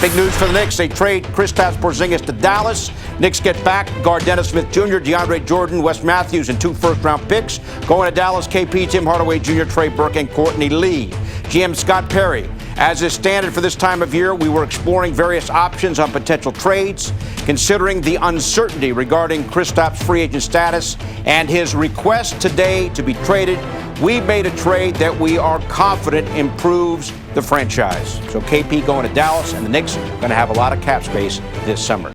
Big news for the Knicks. They trade Kristaps Porzingis to Dallas. Knicks get back guard Dennis Smith Jr., DeAndre Jordan, Wes Matthews, and 2 first-round picks. Going to Dallas, KP, Tim Hardaway Jr., Trey Burke, and Courtney Lee. GM Scott Perry. As is standard for this time of year, we were exploring various options on potential trades, considering the uncertainty regarding Kristaps' free agent status and his request today to be traded. We made a trade that we are confident improves the franchise. So KP going to Dallas, and the Knicks are going to have a lot of cap space this summer.